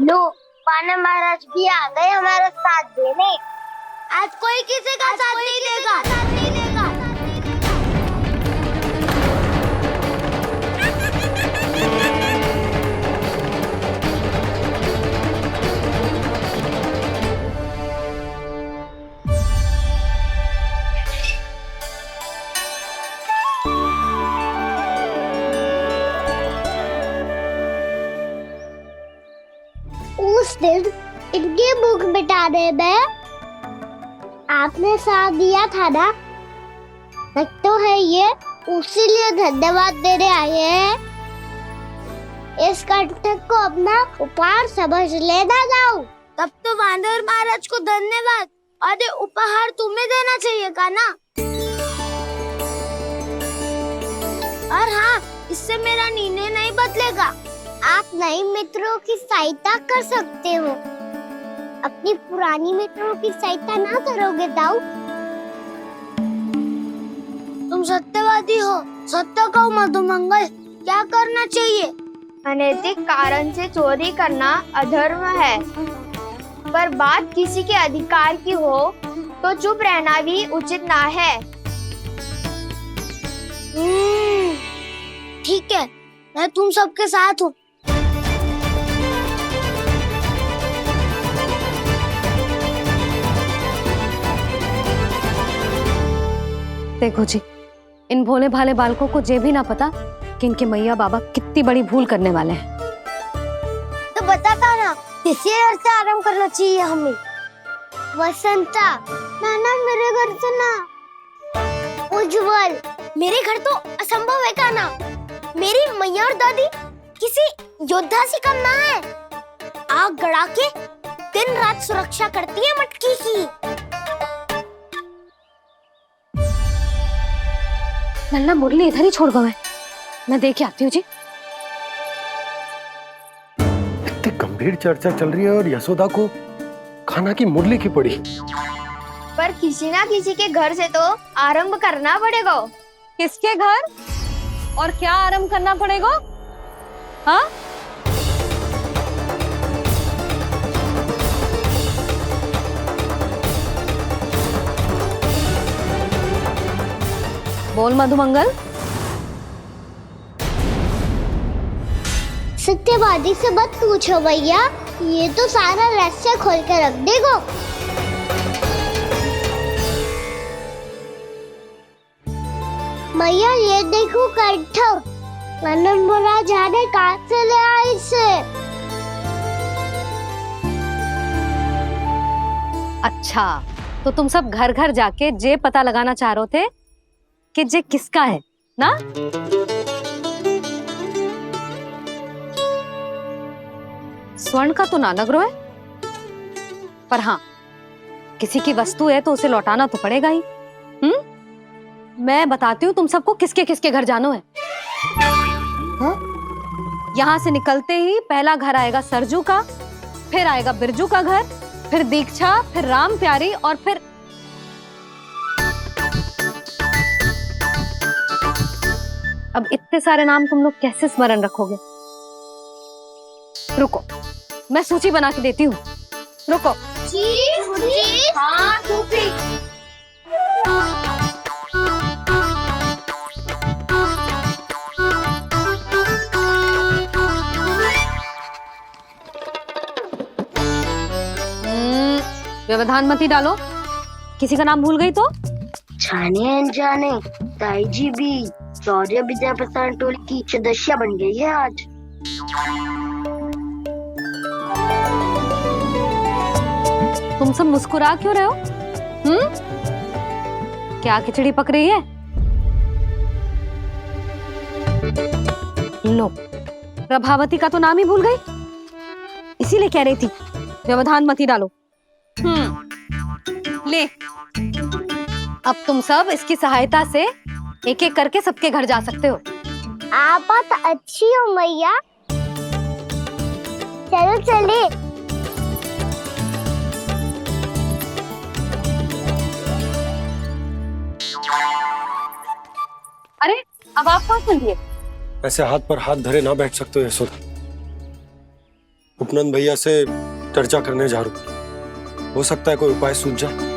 लो, वानर महाराज भी आ गए हमारा साथ देने। आज कोई किसी का साथ नहीं देगा। उस दिन इनकी भूख मिटाने में आपने साथ दिया था ना, लगता है ये उसी लिए धन्यवाद देने आए हैं। इस कंटक को अपना उपहार समझ लेना जाओ। तब तो वानर महाराज को धन्यवाद और ये उपहार तुम्हें देना चाहिए का ना। और हाँ, इससे मेरा निर्णय नहीं बदलेगा। आप नए मित्रों की सहायता कर सकते हो, अपनी पुरानी मित्रों की सहायता ना करोगे दाऊ। तुम सत्यवादी हो, सत्य कहो मधुमंगल, क्या करना चाहिए? अनैतिक कारण से चोरी करना अधर्म है, पर बात किसी के अधिकार की हो तो चुप रहना भी उचित ना है। ठीक है, मैं तुम सबके साथ हूँ। देखो जी, इन भोले भाले बालकों को ये भी ना पता कि इनके मैया बाबा कितनी बड़ी भूल करने वाले हैं। तो बता था ना, किसी घर से आराम करना चाहिए हमें। वसंता, नाना मेरे घर से ना। उज्जवल, मेरे घर तो असंभव है का ना। मेरी मैया और दादी किसी योद्धा से कम ना है। आग गड़ा के दिन रात सुरक्षा करती है मटकी की। नन्ना मुरली इधर ही छोड़ गए, मैं देख के आती हूँ जी। इतनी गंभीर चर्चा चल रही है और यशोदा को खाना की मुरली की पड़ी। पर किसी ना किसी के घर से तो आरंभ करना पड़ेगा। किसके घर और क्या आरंभ करना पड़ेगा? हाँ, बोल मधुमंगल। सत्यवादी से मत पूछो भैया, ये तो सारा रहस्य खोल के रख देगा। भैया ये देखो कंठक, वानर महाराज जाने कहाँ से ले आए इसे। अच्छा, तो तुम सब घर घर जाके जे पता लगाना चाह रहे थे कि जे किसका है ना? स्वर्ण का तो ना लग रहा है, पर हाँ, किसी की वस्तु है तो उसे लौटाना तो पड़ेगा ही। मैं बताती हूँ तुम सबको किसके किसके घर जानो है। यहाँ से निकलते ही पहला घर आएगा सरजू का, फिर आएगा बिरजू का घर, फिर दीक्षा, फिर राम प्यारी और फिर अब इतने सारे नाम तुम लोग कैसे स्मरण रखोगे? रुको, मैं सूची बना के देती हूँ। रुको। हाँ, व्यवधान मत ही डालो, किसी का नाम भूल गई तो? जाने अनजाने ताई जी भी शौर्य विद्या प्रसारण टोली की सदस्य बन गई है आज। तुम सब मुस्कुरा क्यों रहे हो? क्या खिचड़ी पक रही है? लो, प्रभावती का तो नाम ही भूल गई, इसीलिए कह रही थी व्यवधान मत ही डालो। ले, अब तुम सब इसकी सहायता से एक एक करके सबके घर जा सकते हो। आप तो अच्छी हो मैया, चलो चले। अरे, अब आप कहाँ चलिए? ऐसे हाथ पर हाथ धरे ना बैठ सकते हो यशोदा। उपनंद भैया से चर्चा करने जा रहा हूँ। हो सकता है कोई उपाय सूझ जाए।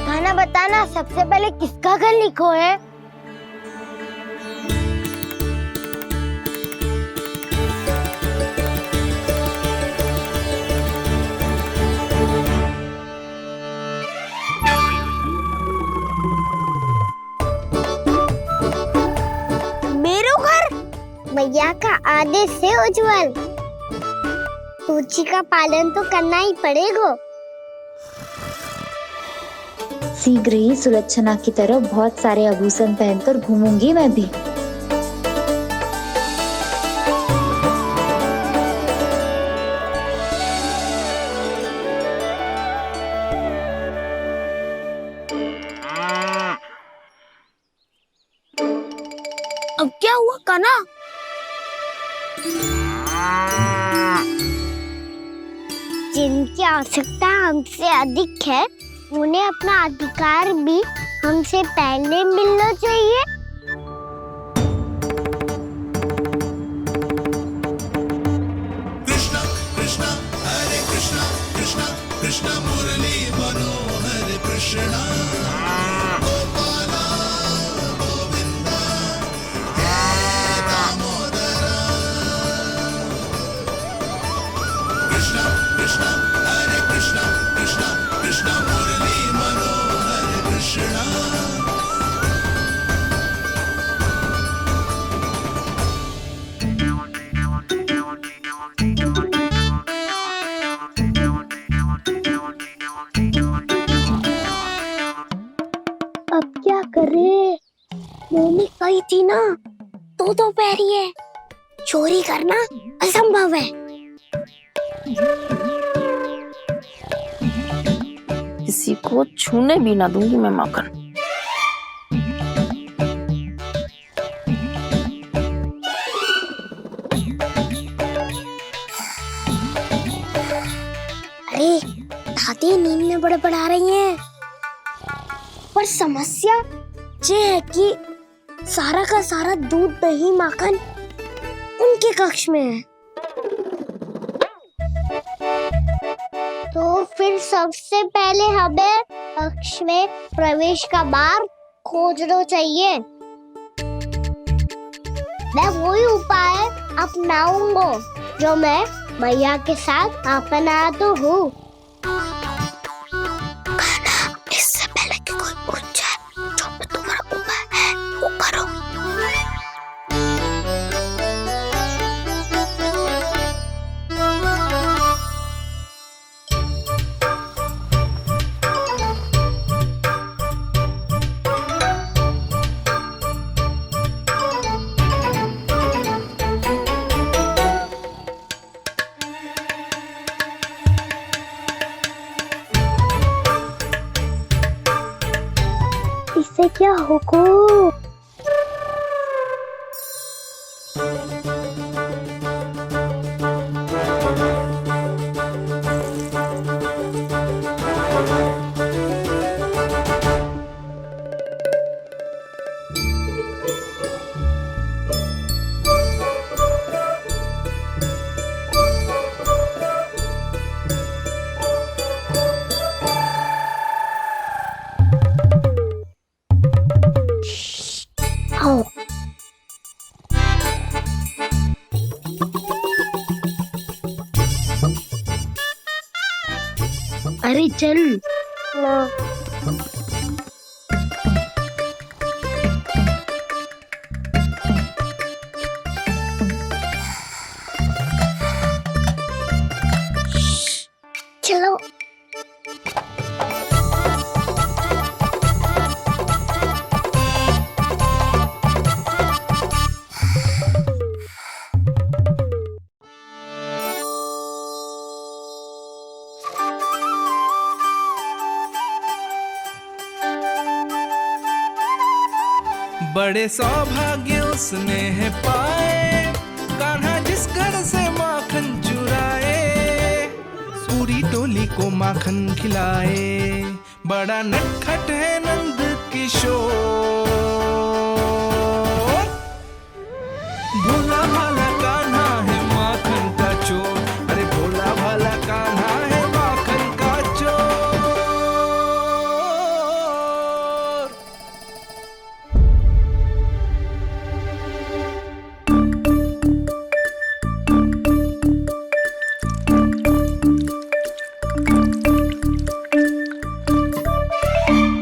खाना बताना, सबसे पहले किसका घर लिखो है? भैया का आदेश से उज्जवल, सूची का पालन तो करना ही पड़ेगा। शीघ्र ही सुलक्षणा की तरह बहुत सारे आभूषण पहनकर घूमूंगी मैं भी। अब क्या हुआ कान्हा? जिनकी आवश्यकता हमसे अधिक है, उन्हें अपना अधिकार भी हमसे पहले मिलना चाहिए। कृष्णा कृष्णा हरे कृष्णा कृष्णा कृष्णा मुरली मनोहर कृष्णा गोपाला गोविंदा हे दामोदरा। कृष्णा कृष्णा हरे कृष्णा कृष्णा कृष्णा मुरली मनोहर कृष्णा। अब क्या करे? मम्मी कही थी ना, दो पैरी है, चोरी करना असंभव है। किसी को छूने भी ना दूंगी मैं माखन। अरे दादी नींद में बड़बड़ा रही हैं, पर समस्या ये है कि सारा का सारा दूध दही माखन उनके कक्ष में है। तो फिर सबसे पहले हमें कक्ष में प्रवेश का मार्ग खोजना चाहिए। मैं वही उपाय अपनाऊंगा जो मैं भैया के साथ अपना तो हूँ। इससे पहले कि कोई पूछ जाए, जो भी तुम्हारा उपाय है वो करो। इससे क्या होगा? आओ। अरे चल। चलो। बड़े सौभाग्य उसने है पाए, कान्हा जिस घर से माखन चुराए। पूरी टोली को माखन खिलाए। बड़ा नटखट है नंद किशोर, भोला भाला कान्हा है माखन का चोर। अरे भोला भाला कान्हा है माखन का चोर।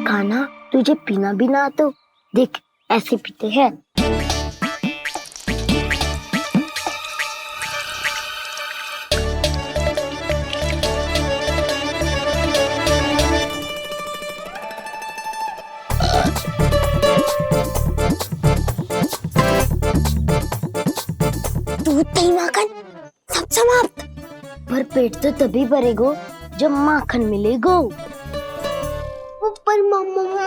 कान्हा, तुझे पीना भी ना तो देख ऐसे पीते हैं। दूध दही माखन सब समाप्त। पर पेट तो तभी भरेगो जब माखन मिलेगो। ऊपर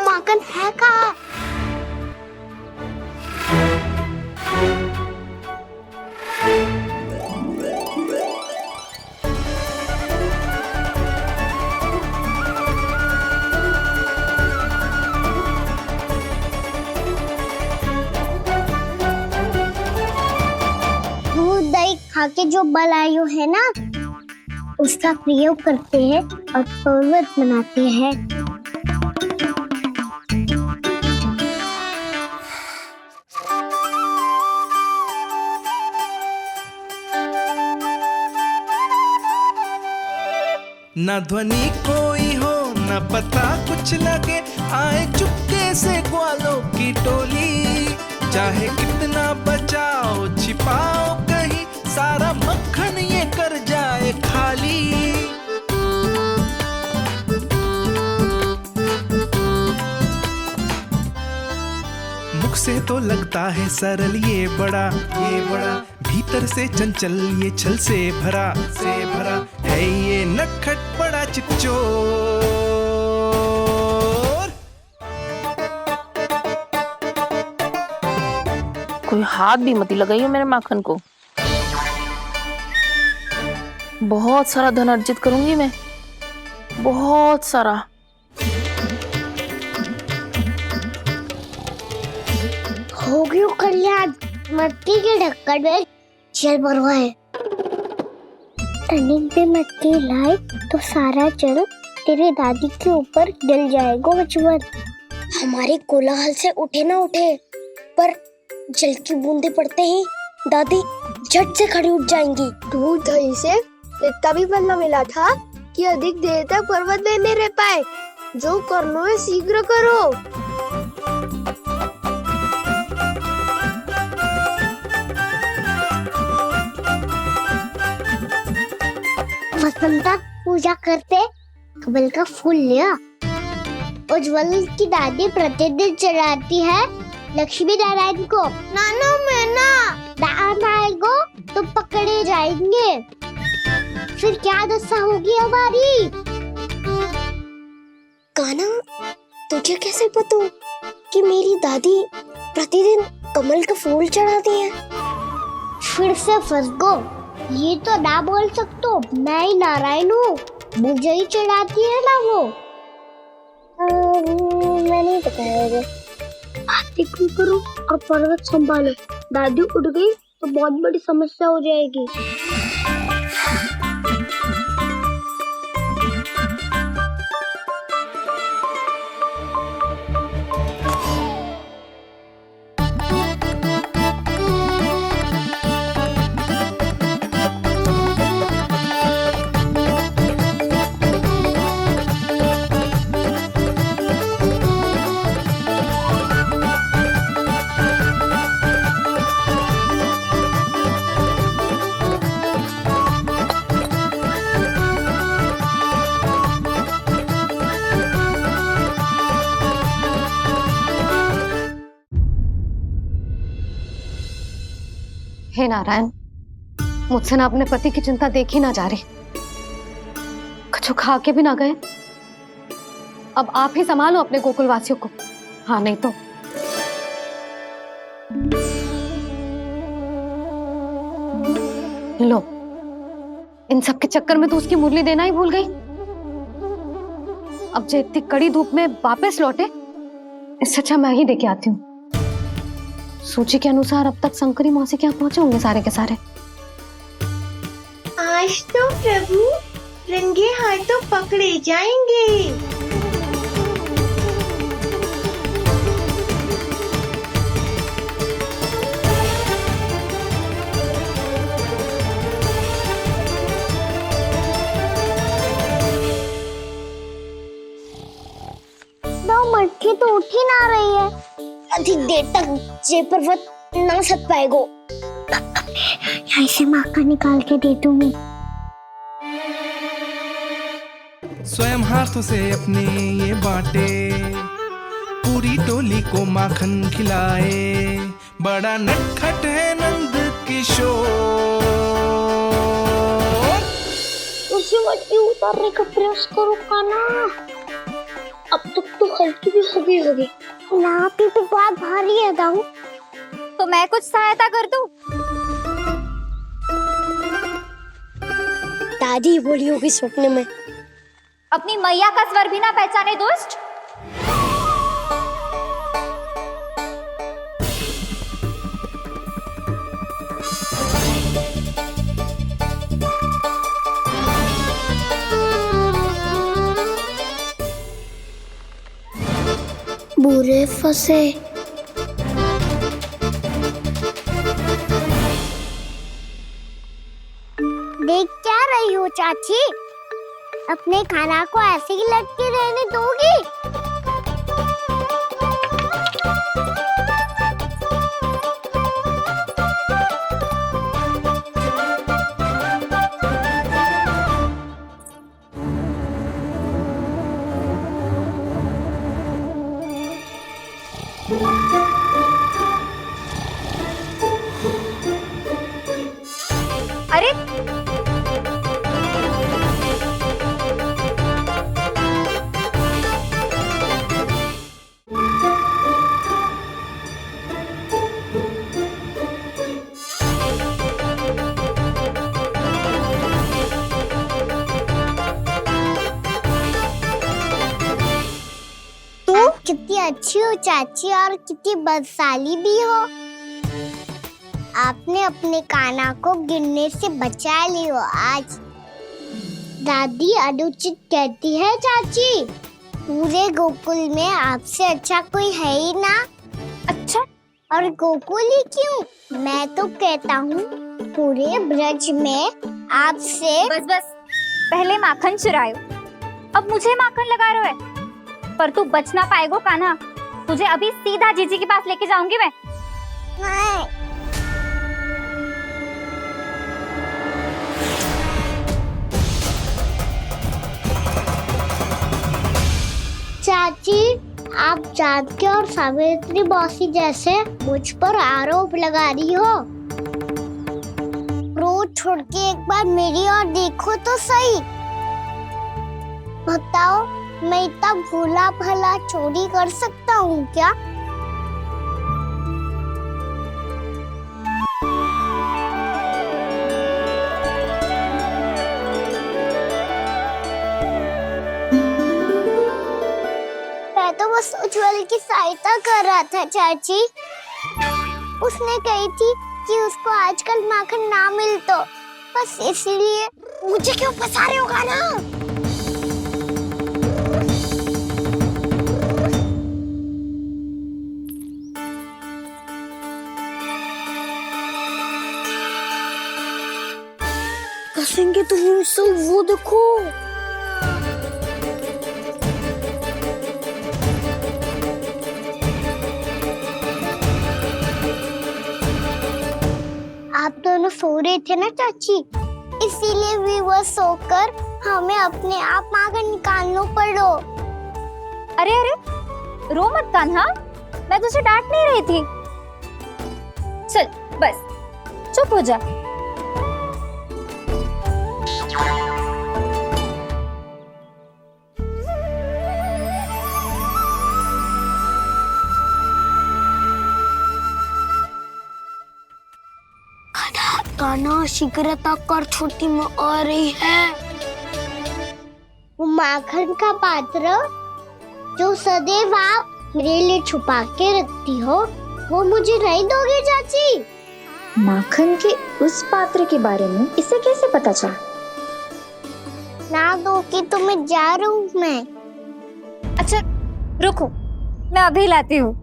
माखन है कहाँ? दूध दही खा के जो बलायु है ना, उसका प्रयोग करते हैं और पर्वत बनाते हैं। न ध्वनि कोई हो न पता कुछ लगे, आए चुपके से ग्वालों की टोली। चाहे कितना बचाओ छिपाओ कहीं, सारा मक्खन ये कर जाए खाली। मुख से तो लगता है सरल ये बड़ा भीतर से चंचल ये छल से भरा है ये नटखट बड़ा चिच्चोर। कोई हाथ भी मत लगाइयो मेरे माखन को। बहुत सारा धन अर्जित करूंगी मैं, बहुत सारा। हो गयो कल्याण, मट्टी के ढक्कन में जल भरवा है। टर्निंग पे मट्टी लाए तो सारा जल तेरे दादी के ऊपर गिर जाएगा बचवन। हमारे कोलाहल से उठे ना उठे, पर जल की बूंदे पड़ते ही दादी झट से खड़ी उठ जाएंगी। दूध दही से इतना भी बदला मिला था कि अधिक देर तक पर्वत में नहीं रह पाए। जो करना है शीघ्र करो। वसंता पूजा करते कमल का फूल लिया। उज्जवल की दादी प्रतिदिन चढ़ाती है लक्ष्मी नारायण को। नाना मैं ना आएगो तो पकड़े जाएंगे। फिर क्या दशा होगी हमारी? कान्हा, तुझे कैसे पता कि मेरी दादी प्रतिदिन कमल का फूल चढ़ाती है? फिर से फंस गो। ये तो ना बोल सकतो, मैं ही नारायण हूँ, मुझे ही चढ़ाती है ना वो। मैं नहीं बताया। आरती करो और पर्वत संभालो। दादी उठ गई तो बहुत बड़ी समस्या हो जाएगी। हे नारायण, मुझसे ना अपने पति की चिंता देखी ना जा रही, कुछ खा के भी ना गए। अब आप ही संभालो अपने गोकुलवासियों को। हाँ नहीं तो लो, इन सब के चक्कर में तो उसकी मुरली देना ही भूल गई। अब जो इतनी कड़ी धूप में वापस लौटे, इससे अच्छा मैं ही देके आती हूँ। सूची के अनुसार अब तक शंकरी मौसी के यहाँ पहुंचे होंगे सारे के सारे। आज तो प्रभु रंगे हाथों पकड़े जाएंगे। मटकी तो उठ ही ना रही है। अधिक देर तक ये पर्वत ना सक पाएगो। यहाँ से माखन निकाल के दे दूंगी। स्वयं हाथों से अपने ये बांटे, पूरी टोली को माखन खिलाए। बड़ा नटखट है नंद किशोर। उसे मटकी उतारने का प्रयास करो काना। अब तक तो हल्की भी हो गई होगी। नापी तो बहुत भारी है दाऊ। तो मैं कुछ सहायता कर दूं? दादी बोली होगी सपने में। अपनी मैया का स्वर भी ना पहचाने दुष्ट। बुरे फंसे। देख क्या रही हो चाची? अपने खाना को ऐसे ही लटके रहने दोगी? अरे आप कितनी अच्छी हो चाची और कितनी बदसाली भी हो। आपने अपने काना को गिरने से बचा ली हो आज। दादी अनुचित कहती है चाची, पूरे गोकुल में आपसे अच्छा कोई है ही ना। अच्छा, और गोकुल ही क्यों, मैं तो कहता हूँ पूरे ब्रज में आपसे। बस बस, पहले माखन चुरायो, अब मुझे माखन लगा रहे हो। पर तू बच ना पाएगो कान्हा। तुझे अभी सीधा जीजी के पास लेके जाऊंगी मैं। नहीं। चाची, आप जानकी और सावित्री मौसी जैसे मुझ पर आरोप लगा रही हो। रोज छोड़ के एक बार मेरी ओर देखो तो सही। बताओ, मैं इतना भोला भला चोरी कर सकता हूँ क्या? मैं तो बस उज्जवल की सहायता कर रहा था चाची। उसने कही थी कि उसको आजकल माखन ना मिल तो बस इसलिए। मुझे क्यों फंसा रहे हो गाना? कसेंगे तो मुझसे, वो देखो। आप दोनों सो रहे थे ना चाची, इसीलिए विवश सोकर हमें अपने आप माखन निकालना पड़ो। अरे अरे, रो मत कान्हा, मैं तुझे डांट नहीं रही थी। चल बस चुप हो जा। कान्हा शीघ्रता कर, छोटी में आ रही है। वो माखन का पात्र जो सदैव आप मेरे लिए छुपा के रखती हो, वो मुझे नहीं दोगे चाची? माखन के उस पात्र के बारे में इसे कैसे पता चला? ना दोगे तो मैं जा रहा हूँ मैं। अच्छा रुको, मैं अभी लाती हूँ।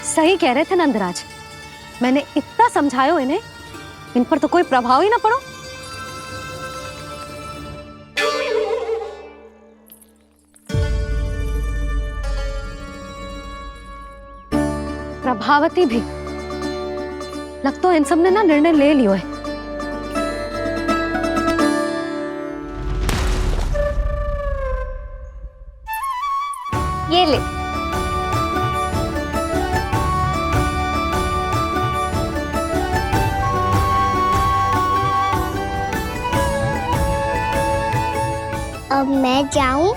सही कह रहे थे नंदराज, मैंने इतना समझायो इन्हें, इन पर तो कोई प्रभाव ही ना पड़ो। प्रभावती भी लगता है इन सब ने ना निर्णय ले लियो है। ये ले, अब मैं जाऊं?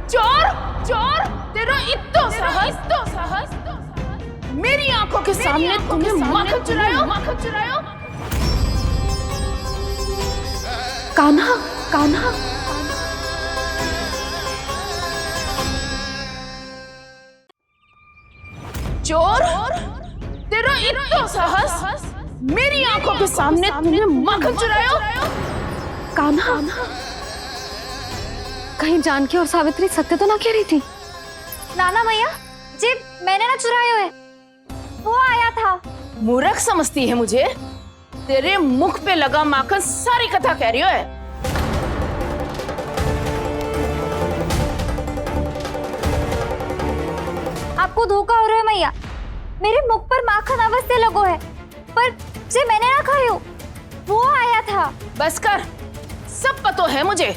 चोर चोर, तेरा इतना साहस, मेरी आंखों के सामने तुमने माखन चुरायो। कान्हा, कान्हा, चोर, तेरा इतना साहस, मेरी आंखों के सामने तुमने माखन चुरायो। कान्हा, कहीं जानकी और सावित्री सत्य तो ना कह रही थी? नाना मैया जी, मैंने ना चुराया है, वो आया था। मूर्ख समझती है मुझे? तेरे मुख पे लगा माखन सारी कथा कह रही है। आपको धोखा हो रहा है मैया, मेरे मुख पर माखन अवश्य लगो है, पर जे मैंने ना खायो, वो आया था। बस कर, सब पतो है मुझे,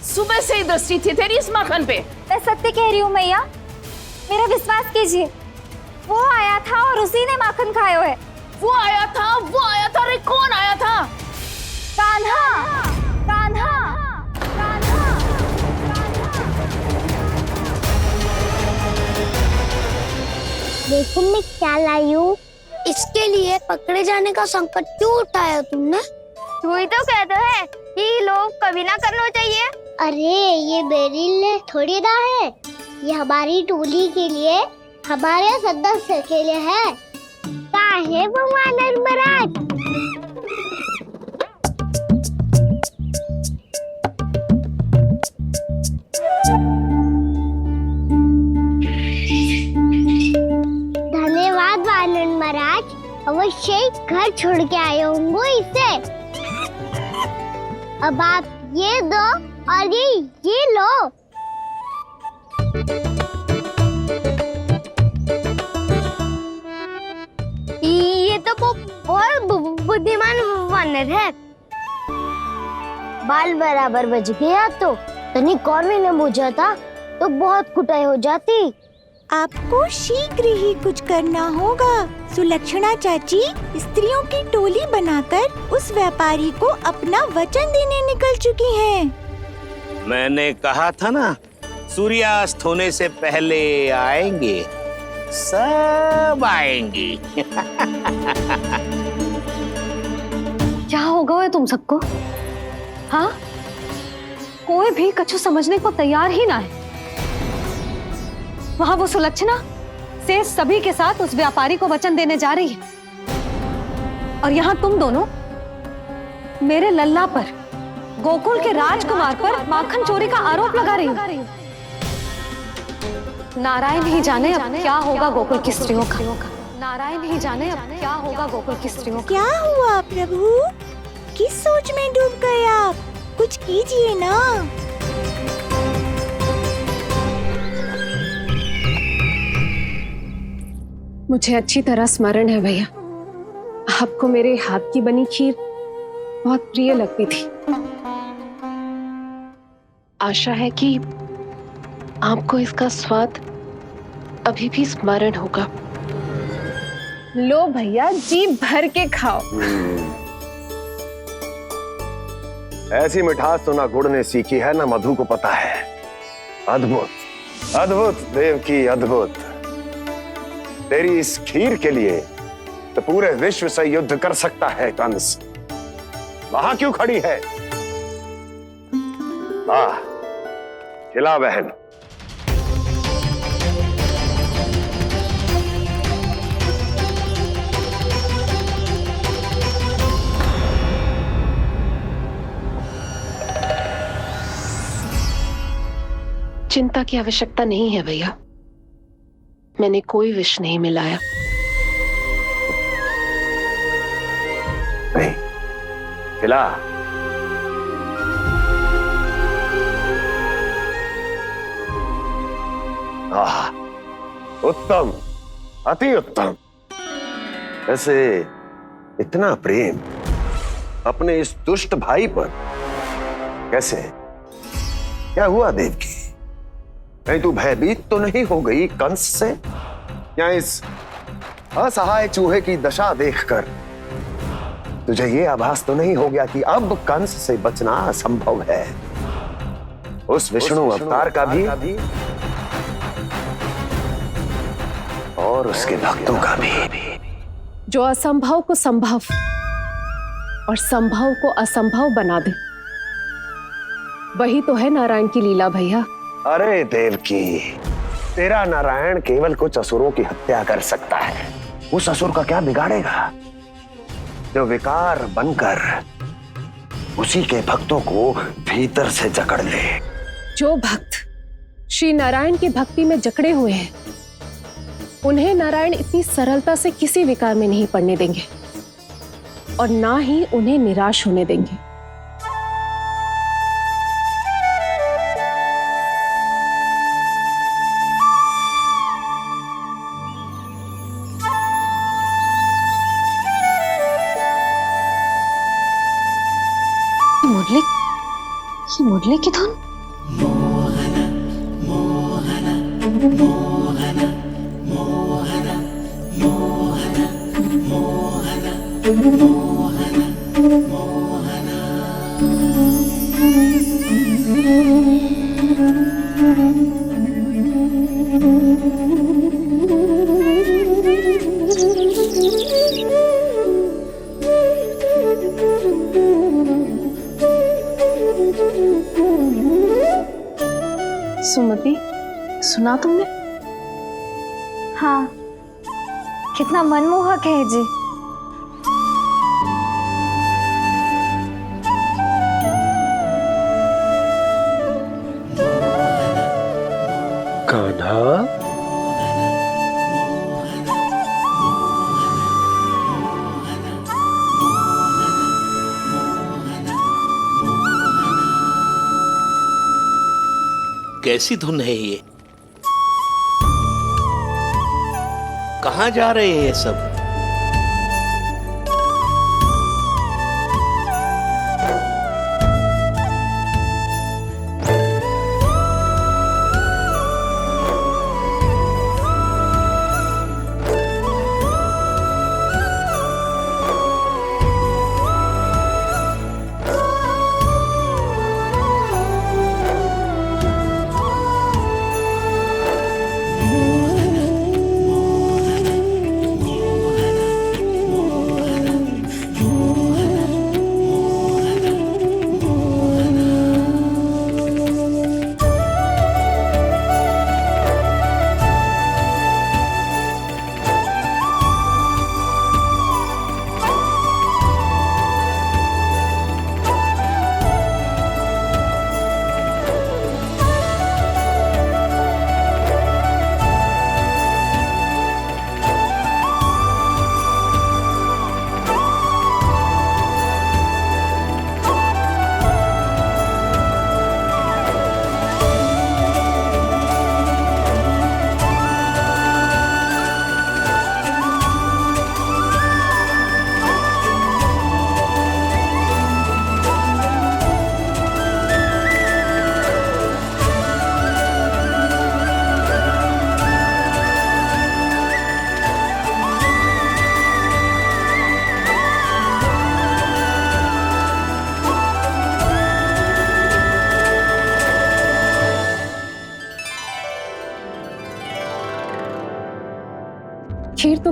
सुबह से ही दृष्टि थी तेरी इस माखन पे। मैं सत्य कह रही हूँ मैया, मेरा विश्वास कीजिए, वो आया था और उसी ने माखन खायो है। वो आया था, अरे कौन आया था? कान्हा, कान्हा, कान्हा। देखो मैं क्या लाई हूँ। इसके लिए पकड़े जाने का संकट क्यों उठाया तुमने? तू ही तो कहता है कि लोग कभी ना करना चाहिए। अरे ये मेरे लिए थोड़ी ना है, ये हमारी टोली के लिए, हमारे सदस्य के लिए है। काहे वो वानर महाराज? धन्यवाद वानर महाराज, अवश्य ही घर छोड़ के आए होंगे इसे। अब आप ये दो और ये लो। ये तो बहुत बुद्धिमान वानर है। बाल बराबर बज गया तो तनिक और भी न बुझा था तो बहुत कुटाई हो जाती। आपको शीघ्र ही कुछ करना होगा। सुलक्षणा चाची स्त्रियों की टोली बनाकर उस व्यापारी को अपना वचन देने निकल चुकी हैं। मैंने कहा था ना, सूर्यास्त होने से पहले आएंगे, सब आएंगी। क्या होगा तुम सबको? हाँ, कोई भी कछु समझने को तैयार ही ना है। वहां वो सुलक्षणा से सभी के साथ उस व्यापारी को वचन देने जा रही है, और यहाँ तुम दोनों मेरे लल्ला पर, गोकुल के राजकुमार पर माखन चोरी का आरोप लगा रही हो। नारायण ही जाने अब क्या होगा गोकुल की स्त्रियों का। नारायण ही जाने अब क्या होगा गोकुल की स्त्रियों का। क्या हुआ प्रभु? किस सोच में डूब गए आप? कुछ कीजिए ना। मुझे अच्छी तरह स्मरण है भैया, आपको मेरे हाथ की बनी खीर बहुत प्रिय लगती थी। आशा है कि आपको इसका स्वाद अभी भी स्मरण होगा। लो भैया, जी भर के खाओ। ऐसी मिठास तो ना गुड़ ने सीखी है ना मधु को पता है। अद्भुत, अद्भुत देवकी, अद्भुत। तेरी इस खीर के लिए तो पूरे विश्व से युद्ध कर सकता है कंस। वहां क्यों खड़ी है? खिला बहन। चिंता की आवश्यकता नहीं है भैया, मैंने कोई विष नहीं मिलाया। नहीं, खिला। उत्तम, अति उत्तम। वैसे इतना प्रेम अपने इस दुष्ट भाई पर कैसे? क्या हुआ देवकी? कहीं तू भयभीत तो नहीं हो गई कंस से? या इस असहाय चूहे की दशा देखकर तुझे ये आभास तो नहीं हो गया कि अब कंस से बचना असंभव है? उस विष्णु अवतार का भी और उसके भक्तों का भी। जो असंभव को संभव और संभव को असंभव बना दे, वही तो है नारायण की लीला भैया। अरे देवकी, तेरा नारायण केवल कुछ असुरों की हत्या कर सकता है। उस असुर का क्या बिगाड़ेगा जो विकार बनकर उसी के भक्तों को भीतर से जकड़ ले। जो भक्त श्री नारायण की भक्ति में जकड़े हुए हैं, उन्हें नारायण इतनी सरलता से किसी विकार में नहीं पड़ने देंगे और ना ही उन्हें निराश होने देंगे। मुरली की धुन। सुमति, सुना तुमने? हाँ, कितना मनमोहक है जी। कान्हा, कैसी धुन है ये? कहाँ जा रहे हैं ये सब?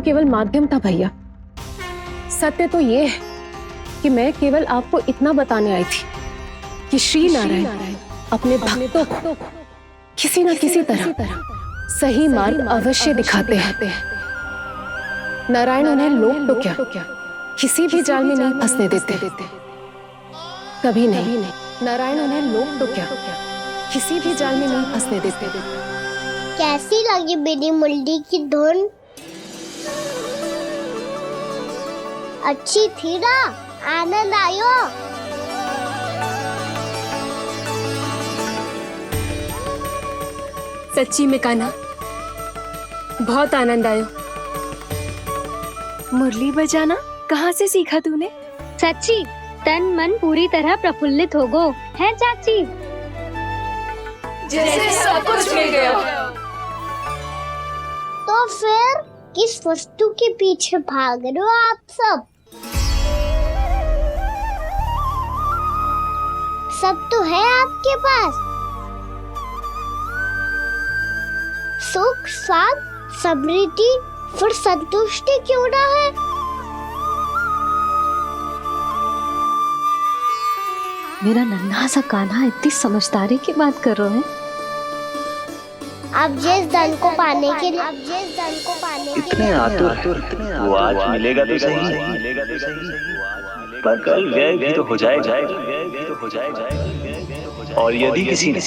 केवल माध्यम था भैया। सत्य तो ये है कि मैं केवल आपको इतना बताने आई थी कि श्री नारायण अपने भक्तों को किसी न किसी तरह सही मार्ग अवश्य दिखाते हैं। नारायण उन्हें लोग तो क्या किसी भी जाल में नहीं फंसने देते, कभी नहीं। नारायण उन्हें लोग तो क्या किसी भी जाल में नहीं फंसने देते। कैसी लगी मेरी मुरली की धुन? अच्छी थी ना? आनंद आयो? सच्ची में कान्हा, बहुत आनंद आयो। मुरली बजाना कहाँ से सीखा तूने? सच्ची तन मन पूरी तरह प्रफुल्लित हो गो है चाची। जैसे सब कुछ मिल गया। तो फिर किस वस्तु के पीछे भाग रहे हो आप सब? सब तो है आपके पास। सुख, स्वाद, समृद्धि, फिर संतुष्टि क्यों ना है? मेरा नन्हा सा कान्हा इतनी समझदारी की बात कर रहे हैं। अब जिस धन को पाने के लिए इतने आतुर वो आज मिलेगा तो सही, पर कल व्यय भी तो हो जाएगा। और यदि किसी ने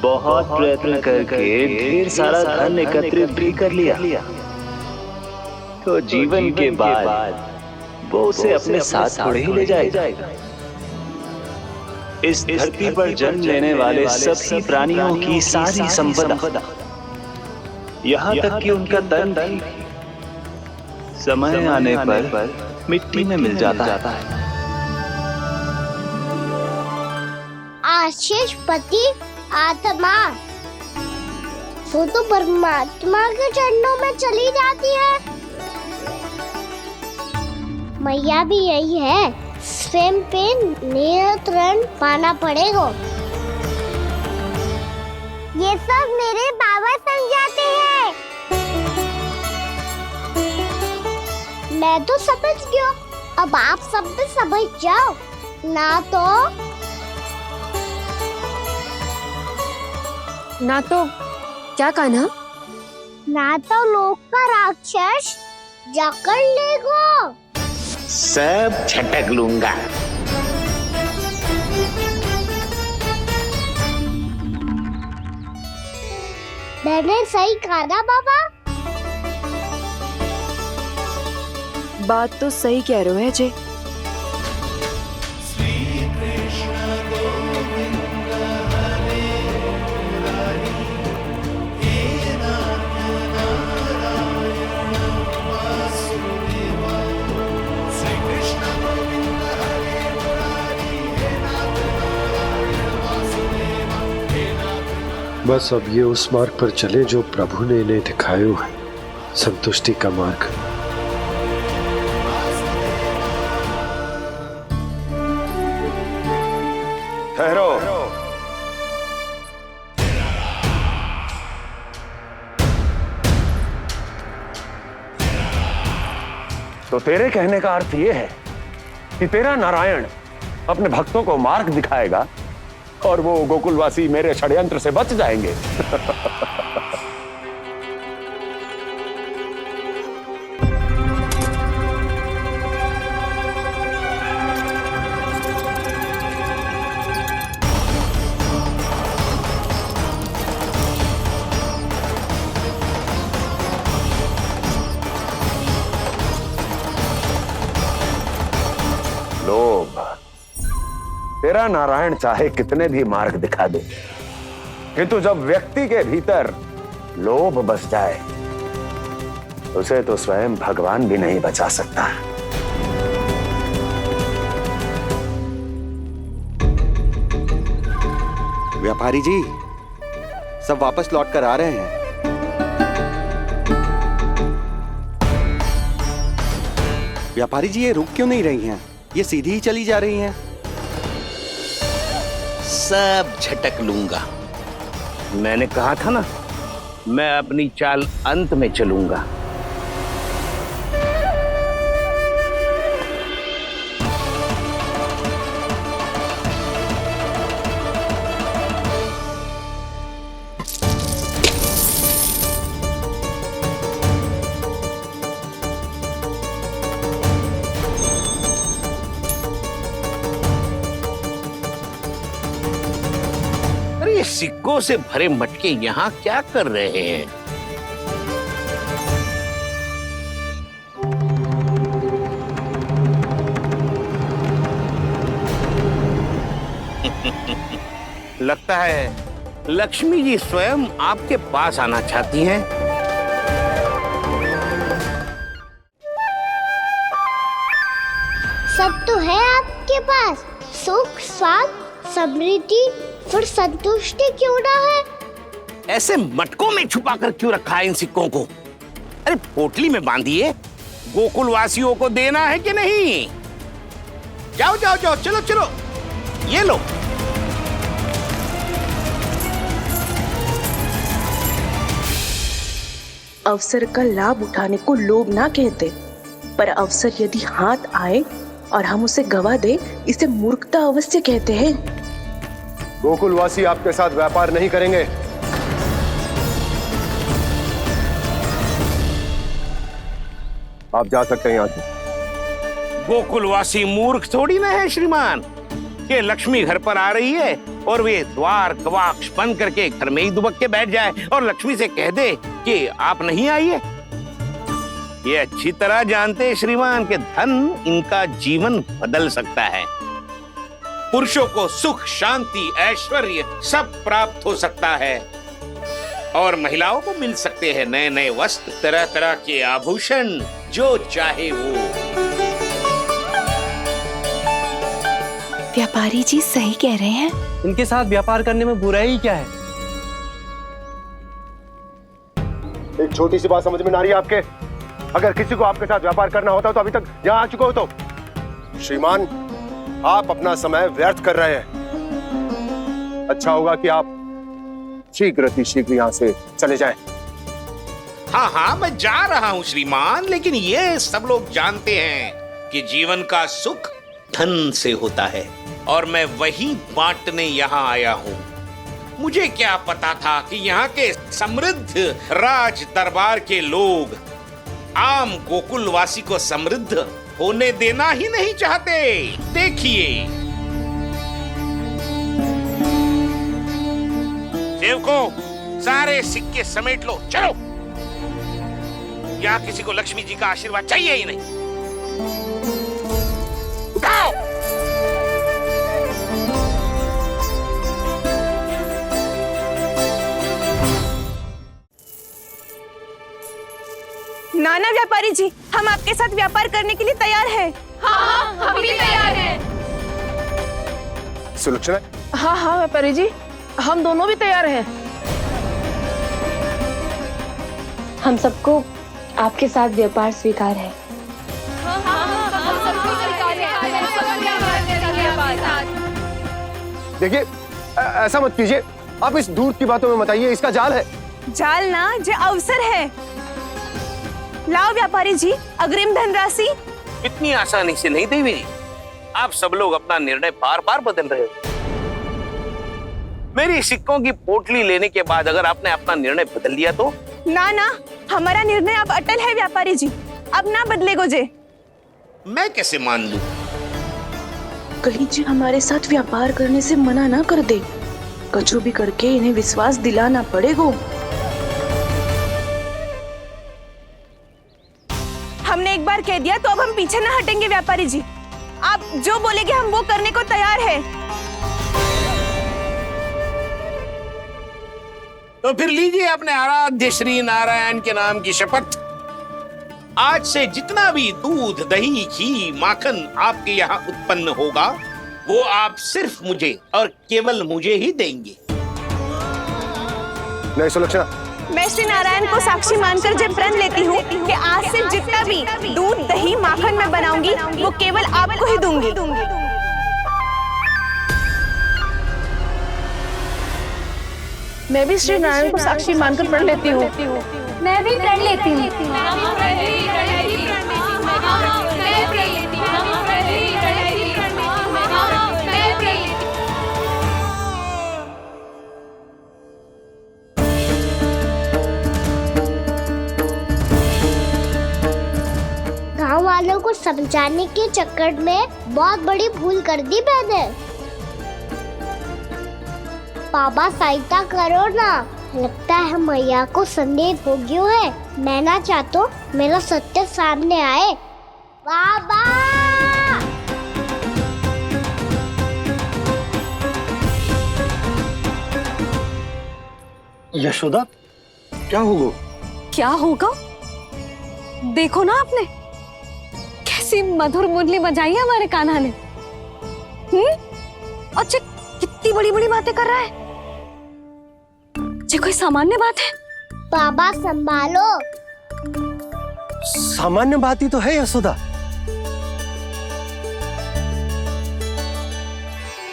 बहुत प्रयत्न करके ढेर सारा धन एकत्रित भी कर लिया, तो जीवन के बाद वो उसे अपने साथ थोड़े ही ले जाएगा। इस धरती पर जन्म लेने वाले सभी प्राणियों की सारी संपदा, यहाँ तक कि उनका तन भी समय आने पर मिट्टी में मिल जाता है। आशीष पति आत्मा वो तो परमात्मा के चरणों में चली जाती है। मैया भी यही है, स्वयं पे नियंत्रण पाना पड़ेगा। ये सब मेरे बाबा समझाते हैं। मैं तो समझ गया, अब आप सब भी समझ जाओ ना तो क्या कान्हा? ना तो लोक का राक्षस जकड़ लेगा। सब झटक लूंगा। मैंने सही कहा ना बाबा? बात तो सही कह रहे हो अजय। बस अब ये उस मार्ग पर चले जो प्रभु ने इन्हें दिखाया है, संतुष्टि का मार्ग। ठहरो। तो तेरे कहने का अर्थ यह है कि तेरा नारायण अपने भक्तों को मार्ग दिखाएगा और वो गोकुलवासी मेरे षड्यंत्र से बच जाएंगे। लोभ, तेरा नारायण चाहे कितने भी मार्ग दिखा दे, किंतु जब व्यक्ति के भीतर लोभ बस जाए, उसे तो स्वयं भगवान भी नहीं बचा सकता। व्यापारी जी, सब वापस लौट कर आ रहे हैं। व्यापारी जी, ये रुक क्यों नहीं रही हैं? ये सीधी ही चली जा रही हैं। सब झटक लूंगा। मैंने कहा था ना, मैं अपनी चाल अंत में चलूंगा। सिक्कों से भरे मटके यहाँ क्या कर रहे हैं? लगता है लक्ष्मी जी स्वयं आपके पास आना चाहती हैं। सब तो है आपके पास, सुख, स्वाद, समृद्धि, फिर संतुष्टि क्यों ना है? ऐसे मटकों में छुपा कर क्यों रखा है इन सिक्कों को? अरे पोटली में बांधिए, गोकुल वासियों को देना है कि नहीं? जाओ जाओ जाओ, चलो चलो, ये लो। अवसर का लाभ उठाने को लोभ ना कहते, पर अवसर यदि हाथ आए और हम उसे गवा दे, इसे मूर्खता अवश्य कहते हैं। गोकुलवासी आपके साथ व्यापार नहीं करेंगे। आप जा सकते हैं यहाँ से। गोकुलवासी मूर्ख थोड़ी ना है श्रीमान, कि लक्ष्मी घर पर आ रही है और वे द्वार कवाक्ष बंद करके घर में ही दुबक के बैठ जाए और लक्ष्मी से कह दे कि आप नहीं आइए। ये अच्छी तरह जानते हैं श्रीमान कि धन इनका जीवन बदल सकता है। पुरुषों को सुख, शांति, ऐश्वर्य सब प्राप्त हो सकता है और महिलाओं को मिल सकते हैं नए नए वस्त्र, तरह तरह के आभूषण, जो चाहे वो। व्यापारी जी सही कह रहे हैं। इनके साथ व्यापार करने में बुराई क्या है? एक छोटी सी बात समझ में ना आ रही है आपके? अगर किसी को आपके साथ व्यापार करना होता तो अभी तक यहाँ आ चुके हो। तो श्रीमान, आप अपना समय व्यर्थ कर रहे हैं। अच्छा होगा कि आप शीघ्र यहाँ से चले जाएं। हाँ हाँ, मैं जा रहा हूँ श्रीमान, लेकिन ये सब लोग जानते हैं कि जीवन का सुख धन से होता है और मैं वही बांटने यहाँ आया हूँ। मुझे क्या पता था कि यहाँ के समृद्ध राज दरबार के लोग आम गोकुलवासी को समृद्ध होने देना ही नहीं चाहते। देखिए सेवकों, सारे सिक्के समेट लो, चलो। यहाँ किसी को लक्ष्मी जी का आशीर्वाद चाहिए ही नहीं। उठाओ। नाना व्यापारी जी, हम आपके साथ व्यापार करने के लिए तैयार हैं। हाँ, हम भी तैयार हैं। सुलक्षणा? हाँ हाँ व्यापारी जी, हम दोनों भी तैयार हैं। हम सबको आपके साथ व्यापार स्वीकार है। देखिए, ऐसा मत कीजिए। आप इस दूध की बातों में मत आइए, इसका जाल है। जाल ना, जो अवसर है। लाओ व्यापारी जी, अग्रिम धनराशि। इतनी आसानी से नहीं देवी जी। आप सब लोग अपना निर्णय बार बार बदल रहे हो। मेरी सिक्कों की पोटली लेने के बाद अगर आपने अपना निर्णय बदल लिया तो? ना ना, हमारा निर्णय अब अटल है व्यापारी जी, अब ना बदलेगो जे। मैं कैसे मान लूं? कहीं जी हमारे साथ व्यापार करने से मना ना कर दे। कछु भी करके इन्हें विश्वास दिलाना पड़ेगा। हमने एक बार कह दिया तो अब हम पीछे ना हटेंगे व्यापारी जी। आप जो बोलेंगे हम वो करने को तैयार है। तो फिर लीजिए अपने आराध्य श्री नारायण के नाम की शपथ। आज से जितना भी दूध, दही, घी, माखन आपके यहाँ उत्पन्न होगा वो आप सिर्फ मुझे और केवल मुझे ही देंगे। नहीं सुलक्षणा, मैं श्री नारायण को साक्षी मानकर जब प्रण लेती हूँ कि आज से जितना भी दूध, दही, माखन मैं बनाऊंगी वो केवल आपको ही दूंगी। मैं भी श्री नारायण को साक्षी मानकर प्रण लेती हूँ। मैं भी प्रण लेती हूँ। गांव वालों को समझाने के चक्कर में बहुत बड़ी भूल कर दी मैंने। बाबा सहायता करो ना। लगता है मैया को संदेह हो गया है। मैं ना चाहता हूँ मेरा सत्य सामने आए। बाबा यशोदा, क्या होगा? क्या होगा? देखो ना आपने कैसी मधुर मुरली बजाई है हमारे कान्हा ने। अच्छा कितनी बड़ी बड़ी बातें कर रहा है। ये कोई सामान्य बात है? बाबा संभालो। सामान्य बात ही तो है यशोदा।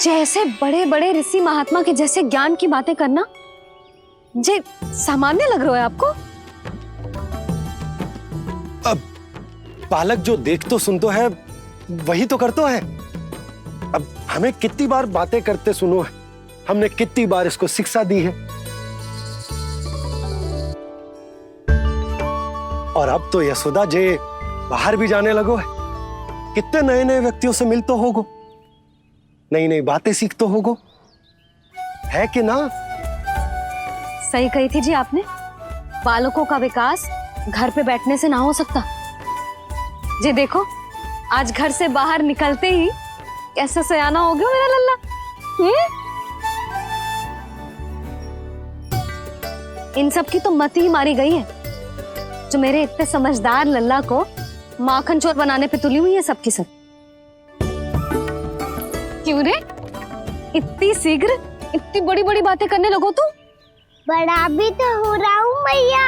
जैसे बड़े बड़े ऋषि महात्मा के जैसे ज्ञान की बातें करना जे सामान्य लग रहा है आपको? अब बालक जो देख तो सुन तो है वही तो करता है। अब हमें कितनी बार बातें करते सुनो है, हमने कितनी बार इसको शिक्षा दी है। और अब तो यशोदा जे बाहर भी जाने लगो है, कितने नए नए व्यक्तियों से मिलते होगो, नई नई बातें सीखते होगो, है कि ना? सही कही थी जी आपने। बालकों का विकास घर पे बैठने से ना हो सकता। जी देखो आज घर से बाहर निकलते ही कैसा सयाना हो गया मेरा लल्ला। इन सब की तो मत ही मारी गई है जो मेरे इतने समझदार लल्ला को माखन चोर बनाने पे तुली हुई है सबकी सब। क्यों रे इतनी शीघ्र इतनी बड़ी बड़ी बातें करने लगो तू? बड़ा भी तो हो रहा हूँ मैया।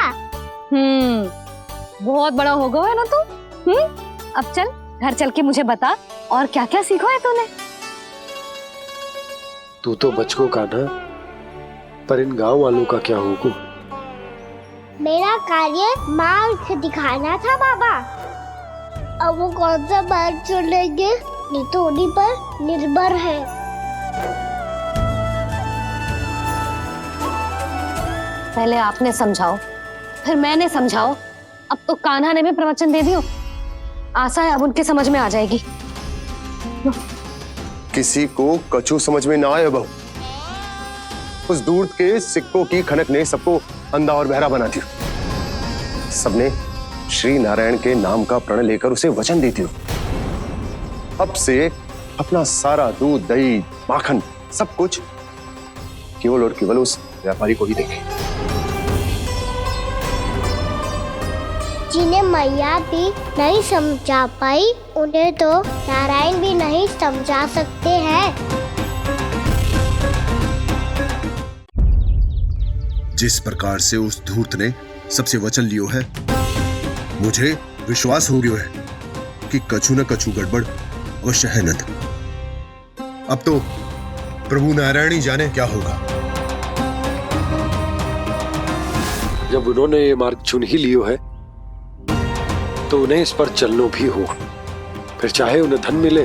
बहुत बड़ा हो गया है ना तू। अब चल घर चल के मुझे बता और क्या क्या सीखा है तूने। तू तो बचको कान्हा, पर इन गांव वालों का क्या होगा? मेरा कार्य मार्ग दिखाना था बाबा। अब वो कौन सा मार्ग चुनेंगे ये तो उन्हीं पर निर्भर है। पहले आपने समझाओ फिर मैंने समझाओ। अब तो कान्हा ने भी प्रवचन दे दियो। आशा है अब उनके समझ में आ जाएगी। किसी को कछु समझ में ना आए बहू। उस दूर के सिक्कों की खनक ने सबको अंधा और बहरा बना दिया। सबने श्री नारायण के नाम का प्रण लेकर उसे वचन देती हो। अब से अपना सारा दूध दही माखन सब कुछ केवल और केवल उस व्यापारी को ही देंगे। जिन्हें मैया भी नहीं समझा पाई उन्हें तो नारायण भी नहीं समझा सकते हैं। जिस प्रकार से उस धूर्त ने सबसे वचन लियो है, मुझे विश्वास हो गयो है कि कछु न कछु गड़बड़ अवश्य है नंद। अब तो प्रभु नारायण ही जाने क्या होगा। जब उन्होंने ये मार्ग चुन ही लियो है तो उन्हें इस पर चलना भी हो, फिर चाहे उन्हें धन मिले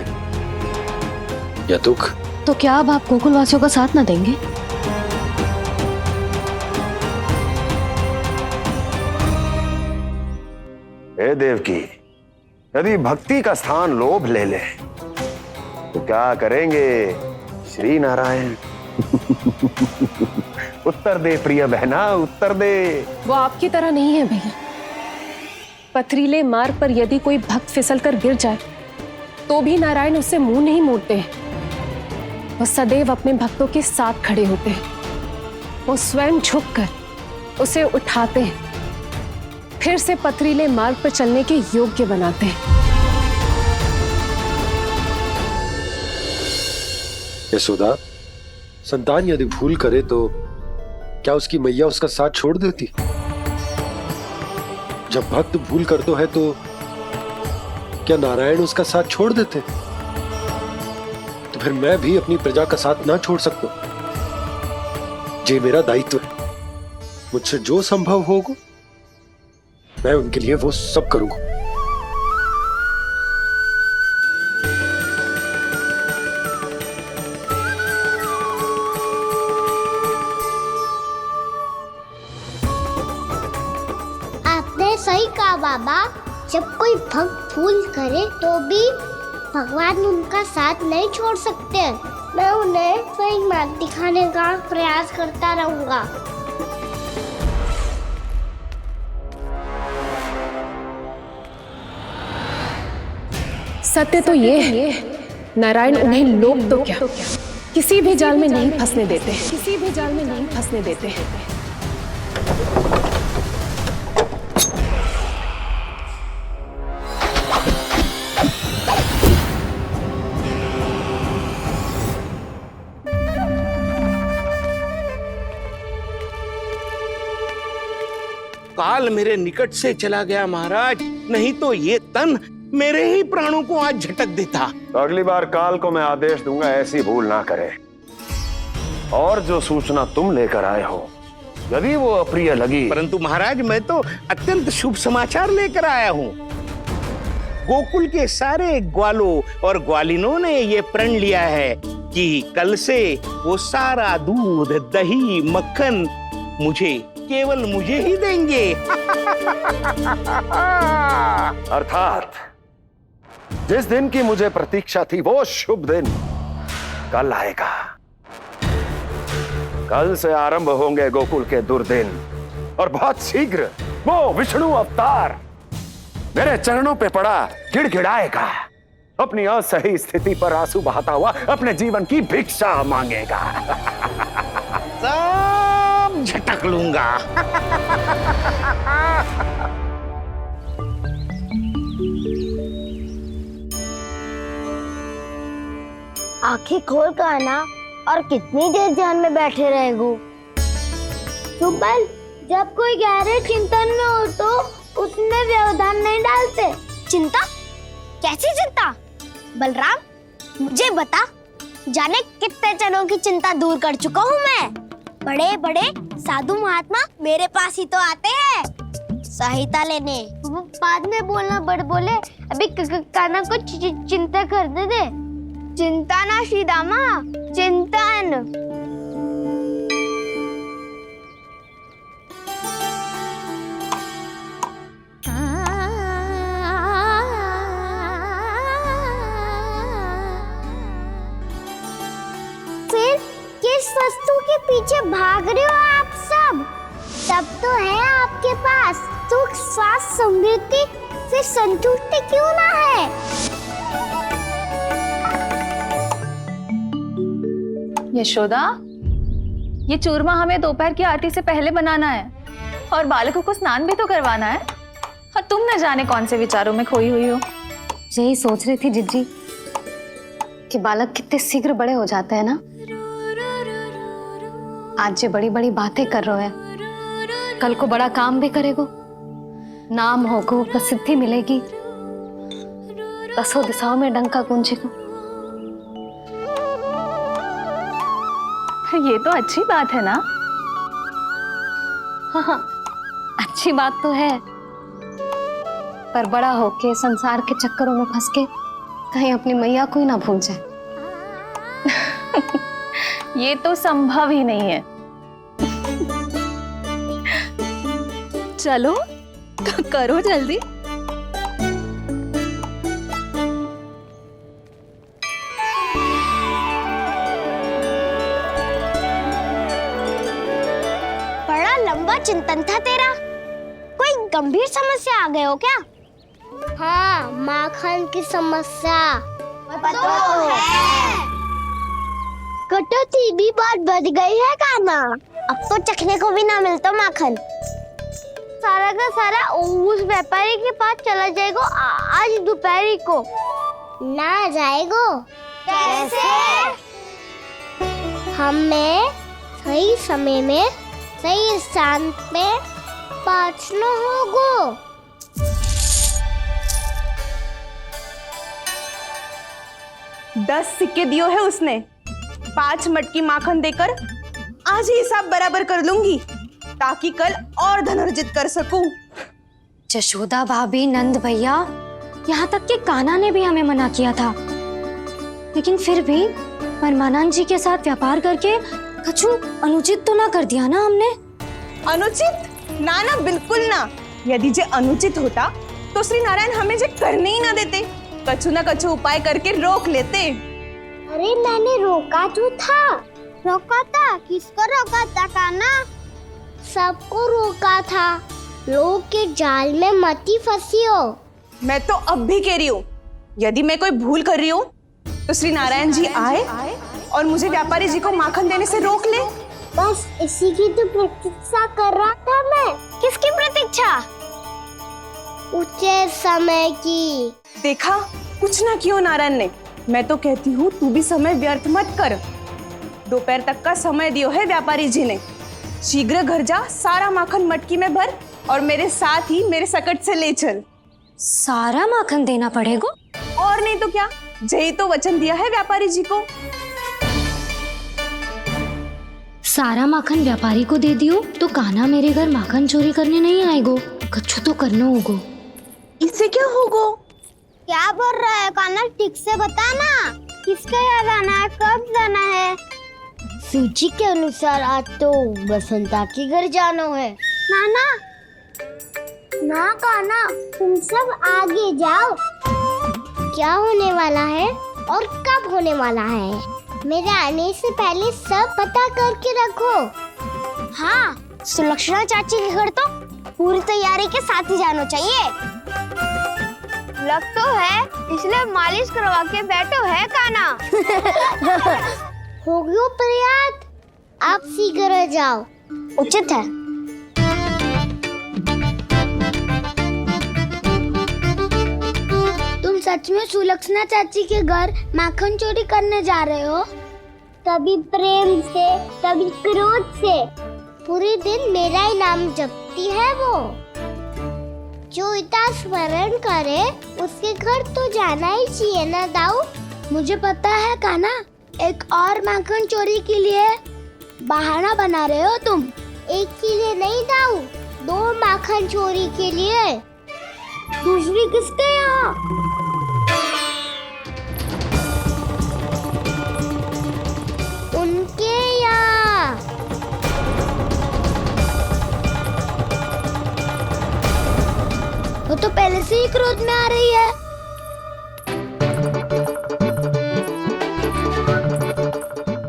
या दुख। तो क्या अब आप गोकुलवासियों का साथ न देंगे? हे देवकी, यदि भक्ति का स्थान लोभ ले ले तो क्या करेंगे श्री नारायण? उत्तर दे प्रिय बहना, उत्तर दे। वो आपकी तरह नहीं है भैया। पथरीले मार्ग पर यदि कोई भक्त फिसलकर गिर जाए तो भी नारायण उससे मुंह नहीं मोड़ते हैं। वो सदैव अपने भक्तों के साथ खड़े होते हैं। वो स्वयं झुककर उसे उठाते हैं, फिर से पथरीले मार्ग पर चलने के योग्य बनाते हैं। यशोदा, संतान यदि भूल करे तो क्या उसकी मैया उसका साथ छोड़ देती? जब भक्त भूल करता है तो क्या नारायण उसका साथ छोड़ देते? तो फिर मैं भी अपनी प्रजा का साथ ना छोड़ सकता। ये मेरा दायित्व है। मुझसे जो संभव होगा मैं उनके लिए वो सब करूंगा। आपने सही कहा बाबा। जब कोई भक्त भूल करे तो भी भगवान उनका साथ नहीं छोड़ सकते। मैं उन्हें सही मार्ग दिखाने का प्रयास करता रहूंगा। सत्य तो ये है, नारायण उन्हें लोग तो क्या किसी भी जाल में नहीं फंसने देते, किसी भी जाल में नहीं फंसने देते। काल मेरे निकट से चला गया महाराज, नहीं तो ये तन मेरे ही प्राणों को आज झटक देता। तो अगली बार काल को मैं आदेश दूंगा ऐसी भूल ना करे। और जो सूचना तुम लेकर आए हो यदि वो अप्रिय लगी, परंतु महाराज मैं तो अत्यंत शुभ समाचार लेकर आया हूँ। गोकुल के सारे ग्वालों और ग्वालिनों ने ये प्रण लिया है कि कल से वो सारा दूध, दही, मक्खन मुझे, केवल मुझे ही देंगे। अर्थात जिस दिन की मुझे प्रतीक्षा थी वो शुभ दिन कल आएगा। कल से आरंभ होंगे गोकुल के दुर्दिन और बहुत शीघ्र वो विष्णु अवतार मेरे चरणों पे पड़ा गिड़गिड़ाएगा, अपनी असही स्थिति पर आंसू बहाता हुआ अपने जीवन की भिक्षा मांगेगा। सब झटक लूंगा। आंखें खोल कर आना और कितनी देर ध्यान में बैठे रहेगो। सुबल, जब कोई गहरे चिंतन में हो तो उसमें व्यवधान नहीं डालते। चिंता? कैसी चिंता? बलराम, मुझे बता, जाने कितने जनों की चिंता दूर कर चुका हूँ मैं। बड़े बड़े साधु महात्मा मेरे पास ही तो आते हैं सहायता लेने। बाद में बोलना बड़ बोले, अभी काना को चिंता करने दे। चिंता ना श्रीदामा, चिंतन। फिर किस वस्तु के पीछे भाग रहे हो आप सब? सब तो है आपके पास, सुख, स्वास्थ्य, समृद्धि, फिर संतुष्टि क्यों ना है? यशोदा, ये चूरमा हमें दोपहर की आरती से पहले बनाना है और बालकों को स्नान भी तो करवाना है। और तुम न जाने कौन से विचारों में खोई हुई हो। यही सोच रही थी जिज्जी कि बालक कितने शीघ्र बड़े हो जाते हैं ना। आज ये बड़ी बड़ी बातें कर रहे हैं, कल को बड़ा काम भी करेगो, नाम होगो, प्रसिद्धि मिलेगी, दसों दिशाओं में डंका गूंजेगो। ये तो अच्छी बात है ना? हाँ, अच्छी बात तो है, पर बड़ा होके संसार के चक्करों में फंस के कहीं अपनी मैया को ही ना भूल जाए। ये तो संभव ही नहीं है। चलो करो जल्दी। बड़ा लंबा चिंतन था तेरा। कोई गंभीर समस्या आ गए हो क्या? हाँ, माखन की समस्या तो है। कटौती भी बहुत बढ़ गई है काना। अब तो चखने को भी ना मिलता माखन। सारा का सारा उस व्यापारी के पास चला जाएगा आज दोपहर को। ना जाएगो? कैसे? हमें सही समय में सही स्थान पे पहुंचना होगा। 10 सिक्के दियो है उसने, 5 मटकी माखन देकर आज ही हिसाब बराबर कर लूंगी ताकि कल और धन अर्जित कर सकूं। जशोदा भाभी, नंद भैया, यहाँ तक कि कान्हा ने भी हमें मना किया था, लेकिन फिर भी परमानंद जी के साथ व्यापार करके कछु अनुचित तो ना कर दिया ना हमने? अनुचित? ना ना, बिल्कुल ना। यदि जे अनुचित होता तो श्री नारायण हमें जे करने ही ना देते। कछु न कछु उपाय करके रोक लेते। अरे मैंने रोका तो था। रोका था? किसको रोका था कान्हा? सबको रोका था। लोग के जाल में मत ही फंसी हो। मैं तो अब भी कह रही हूँ, यदि मैं कोई भूल कर रही हूँ तो श्री नारायण जी आए और मुझे व्यापारी जी को माखन देने से रोक ले। बस इसी की तो प्रतीक्षा कर रहा था मैं। किसकी प्रतीक्षा? उचित समय की। देखा, कुछ ना किया नारायण ने। मैं तो कहती हूँ तू भी समय व्यर्थ मत कर। दोपहर तक का समय दियो है व्यापारी जी ने। शीघ्र घर जा, सारा माखन मटकी में भर और मेरे साथ ही मेरे सकट से ले चल। सारा माखन देना पड़ेगा? और नहीं तो क्या, यही तो वचन दिया है व्यापारी जी को। सारा माखन व्यापारी को दे दियो तो कान्हा मेरे घर माखन चोरी करने नहीं आएगो। कछु तो करना होगो। इससे क्या होगो? क्या बोल रहा है कान्हा? ठीक से बता ना। किसका यहाँ जाना है? कब जाना है? सूची के अनुसार आज तो बसंता के घर जाना है। नाना ना कान्हा, तुम सब आगे जाओ। क्या होने वाला है और कब होने वाला है, मेरे आने से पहले सब पता करके रखो। हाँ, सुलक्षणा चाची के घर तो पूरी तैयारी के साथ ही जाना चाहिए। लग तो है, इसलिए मालिश करवा के बैठो है कान्हा। हो गयो प्रयास, आप शीघ्र जाओ। उचित है। तुम सच में सुलक्षणा चाची के घर माखन चोरी करने जा रहे हो? कभी प्रेम से, कभी क्रोध से। पूरे दिन मेरा ही नाम जपती है वो। जो इतना स्मरण करे उसके घर तो जाना ही चाहिए ना दाऊ। मुझे पता है कान्हा, एक और माखन चोरी के लिए बहाना बना रहे हो तुम। एक के लिए नहीं दाऊ, 2 माखन चोरी के लिए। दूसरी किसके यहाँ? उनके यहाँ। वो तो पहले से ही क्रोध में आ रही है।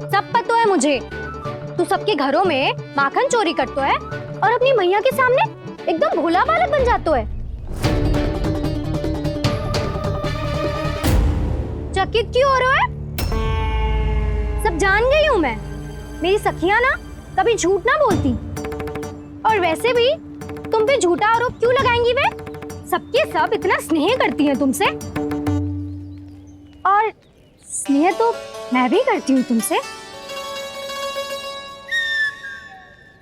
सब पता है मुझे, तू सबके घरों में माखन चोरी करतो है और अपनी मैया के सामने एकदम भोला बालक बन जातो है। चकित क्यों हो रहे हो? सब जान गई हूँ मैं। मेरी सखियां ना कभी झूठ ना बोलती। और वैसे भी तुम पे झूठा आरोप क्यों लगाएंगी वे? सबके सब इतना स्नेह करती हैं तुमसे। और स्नेह तो मैं भी करती हूँ तुमसे।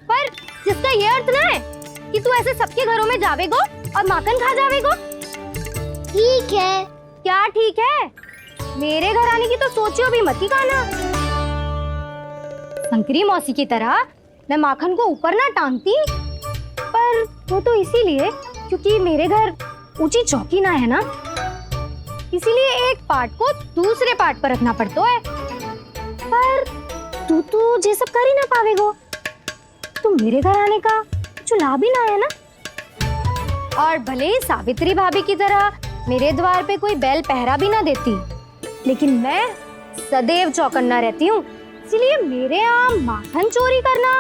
पर जिसका ये अर्थ ना है कि तू ऐसे सबके घरों में जावेगो और माखन खा जावेगो। ठीक है। क्या ठीक है? मेरे घर आने की तो सोचियो भी मत ही कान्हा। शंकरी मौसी की तरह मैं माखन को ऊपर ना टांगती, पर वो तो इसीलिए क्योंकि मेरे घर ऊंची चौकी ना है ना, इसीलिए एक पार्ट को दूसरे पार्ट पर रखना पड़ता है। पर तू तो ये सब कर ही ना पावेगो, तो मेरे घर आने का कुछ लाभ ही ना है ना। और भले ही सावित्री भाभी की तरह मेरे द्वार पे कोई बैल पहरा भी ना देती, लेकिन मैं सदैव चौकन्ना रहती हूँ। इसलिए मेरे यहाँ माखन चोरी करना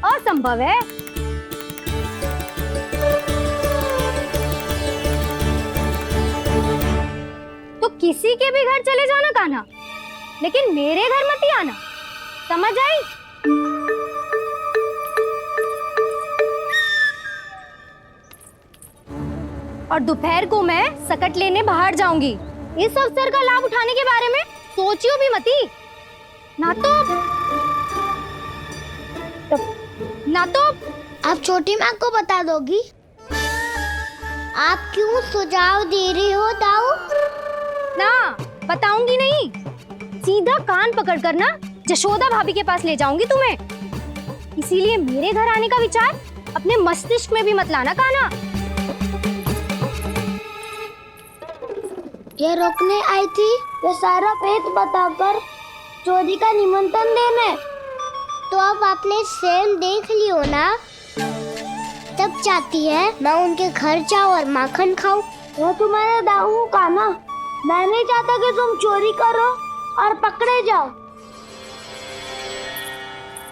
असंभव है। तो किसी के भी घर चले जाना कान्हा, लेकिन मेरे घर मत ही आना, समझ आई? और दोपहर को मैं सकट लेने बाहर जाऊंगी। इस अवसर का लाभ उठाने के बारे में सोचियो भी मती। ना तो आप छोटी माँ को बता दोगी? आप क्यों सुझाव दे रही हो दाऊ? ना, बताऊंगी नहीं। सीधा कान पकड़ कर ना जशोदा भाभी के पास ले जाऊंगी तुम्हें। इसीलिए मेरे घर आने का विचार अपने मस्तिष्क में भी मत लाना कान्हा। ये रोकने आई थी ये सारा भेद बताकर चोरी का निमंत्रण देने। तो अब आपने स्वयं देख लियो ना। तब चाहती है मैं उनके घर जाऊं और माखन खाऊं। मैं तुम्हारा दाऊ हूँ कान्हा। मैं नहीं चाहता कि तुम चोरी करो और पकड़े जाओ।